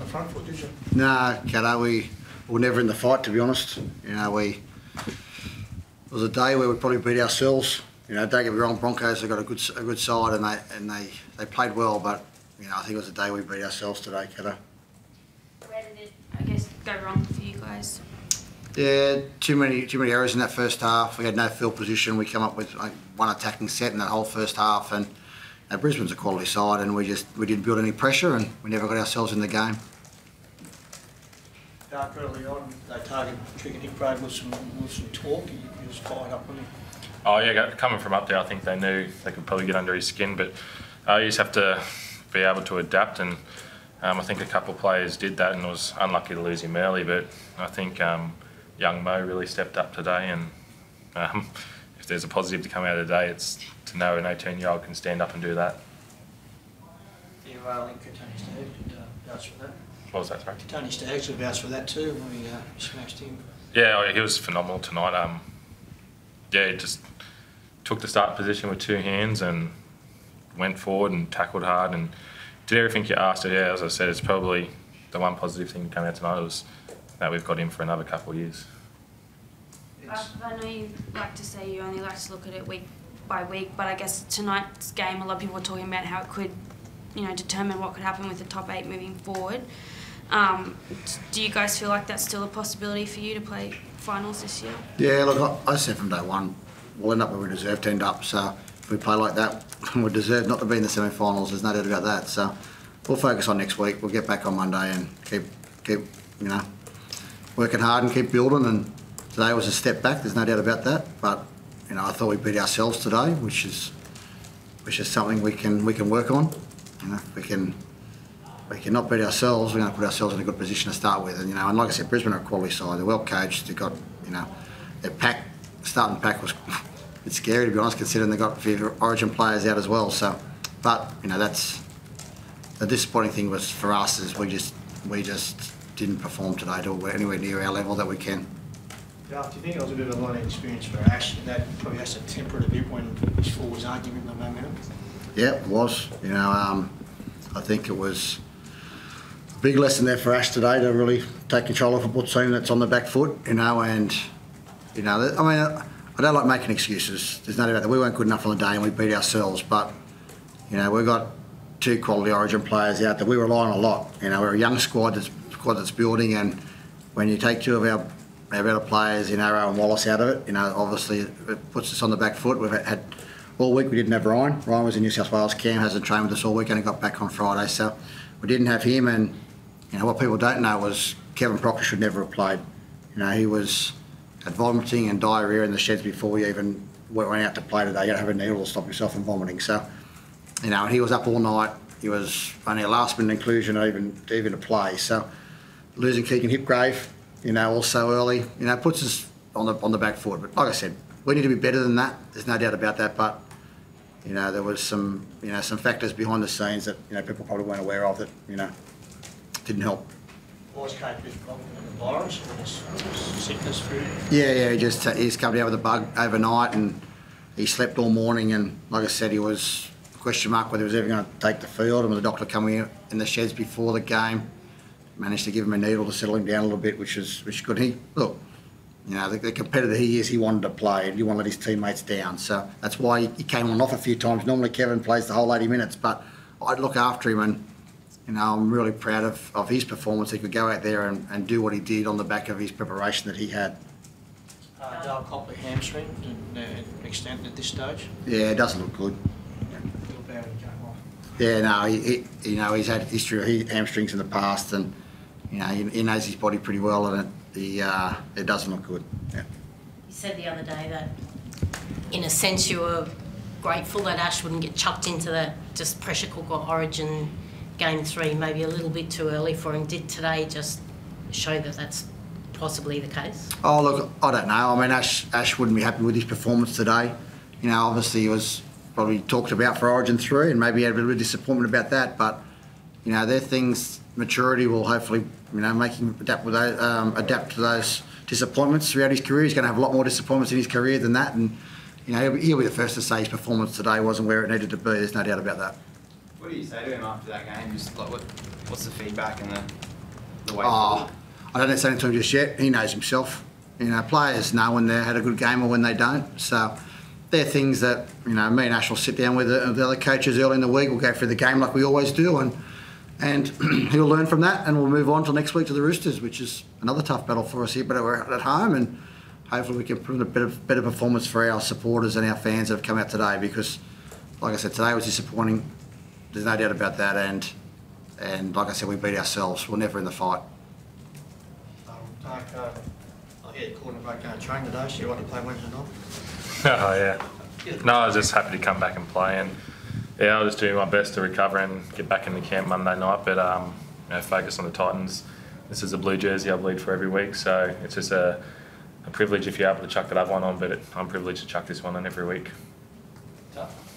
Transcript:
front foot, did you? No, Cato, we were never in the fight, to be honest. You know, it was a day where we probably beat ourselves. You know, don't get me wrong, Broncos have got a good side and they played well, but you know, I think it was a day we beat ourselves today, Cato. Where did it, I guess, go wrong for you guys? Yeah, too many errors in that first half. We had no field position. We come up with one attacking set in that whole first half, and Brisbane's a quality side, and we didn't build any pressure, and we never got ourselves in the game. Dark early on, they targeted Trigger Hipgrave with some talk. He was fired up, wasn't he? Oh yeah, coming from up there, I think they knew they could probably get under his skin, but you just have to be able to adapt, and I think a couple of players did that, and it was unlucky to lose him early, but I think young Mo really stepped up today, and if there's a positive to come out of the day, it's to know an 18-year-old can stand up and do that. You linked Tony Staggs and vouched for that. What was that, sorry? Tony Staggs would vouch for that too when we smashed him. Yeah, he was phenomenal tonight. Yeah, he just took the start position with two hands and went forward and tackled hard and did everything you asked of. Yeah, as I said, it's probably the one positive thing to come out tonight was that we've got him for another couple of years. I know you like to say you only like to look at it week by week, but I guess tonight's game, a lot of people were talking about how it could, you know, determine what could happen with the top 8 moving forward. Do you guys feel like that's still a possibility for you to play finals this year? Yeah, look, I said from day one, we'll end up where we deserve to end up. So if we play like that, we deserve not to be in the semi-finals. There's no doubt about that. So we'll focus on next week. We'll get back on Monday and keep you know, working hard and keep building. And today was a step back. There's no doubt about that. But you know, I thought we beat ourselves today, which is something we can work on. You know, we can not beat ourselves. We're going to put ourselves in a good position to start with. And you know, and like I said, Brisbane are a quality side. They're well coached. They've got, you know, their starting pack was a bit scary, to be honest, considering they got a few Origin players out as well. So, but you know, that's the disappointing thing was for us is we just didn't perform today to anywhere near our level that we can. Yeah, do you think it was a bit of a learning experience for Ash, and that probably has to temper it a bit when his forwards aren't giving him the momentum? Yeah, it was. You know, I think it was a big lesson there for Ash today to really take control of a football team that's on the back foot. You know, and you know, I mean, I don't like making excuses. There's no doubt that we weren't good enough on the day and we beat ourselves. But you know, we've got 2 quality Origin players out there. We rely on a lot. You know, we're a young squad that's building, and when you take 2 of our better players in Arrow and Wallace out of it, you know, obviously it puts us on the back foot. We've had all week we didn't have Ryan. Ryan was in New South Wales camp, hasn't trained with us all week, only got back on Friday, so we didn't have him. And you know what people don't know was Kevin Proctor should never have played. You know, he had vomiting and diarrhoea in the sheds before he even went out to play today. You don't have a needle to stop yourself from vomiting. So, you know, and he was up all night. He was only a last-minute inclusion even to play. So, losing Keegan Hipgrave, you know, also early, you know, puts us on the back foot. But like I said, we need to be better than that. There's no doubt about that. But you know, there was some factors behind the scenes that you know people probably weren't aware of that you know didn't help. Was Kate with problem with the virus or sickness food? Yeah, he's come down with a bug overnight and he slept all morning, and like I said, he was a question mark whether he was ever going to take the field. And with the doctor coming in the sheds before the game, managed to give him a needle to settle him down a little bit, which is good. You know, the competitor he is, he wanted to play. He wanted to let his teammates down, so that's why he came on off a few times. Normally Kevin plays the whole 80 minutes, but I'd look after him, and you know, I'm really proud of his performance. He could go out there and do what he did on the back of his preparation that he had. Dale Copley hamstring and extent at this stage? Yeah, it doesn't look good. Feel bad when he came off. Yeah, no, he's had a history of hamstrings in the past, and you know, he knows his body pretty well, and it doesn't look good. Yeah. You said the other day that, in a sense, you were grateful that Ash wouldn't get chucked into that just pressure cooker Origin Game 3, maybe a little bit too early for him. Did today just show that that's possibly the case? Oh, look, I don't know. I mean, Ash wouldn't be happy with his performance today. You know, obviously he was probably talked about for Origin 3 and maybe had a bit of disappointment about that, but, you know, they're things, maturity will hopefully, you know, make him adapt to those disappointments throughout his career. He's going to have a lot more disappointments in his career than that, and, you know, he'll be the first to say his performance today wasn't where it needed to be. There's no doubt about that. What do you say to him after that game? Just like, what's the feedback and the way Oh, I don't say anything to him just yet. He knows himself. You know, players know when they had a good game or when they don't. So they're things that, you know, me and Ash will sit down with the other coaches early in the week. We'll go through the game like we always do, and he'll learn from that, and we'll move on to next week to the Roosters, which is another tough battle for us here, but we're at home, and hopefully we can put in a better performance for our supporters and our fans that have come out today, because, like I said, today was disappointing. There's no doubt about that, and like I said, we beat ourselves. We're never in the fight. I hear you're quarterback going to train today, so you want to play Wednesday night? Oh, yeah. No, I was just happy to come back and play, and yeah, I'll just do my best to recover and get back into camp Monday night, but you know, focus on the Titans. This is a blue jersey I bleed for every week, so it's just a privilege if you're able to chuck that other one on, but I'm privileged to chuck this one on every week. Tough.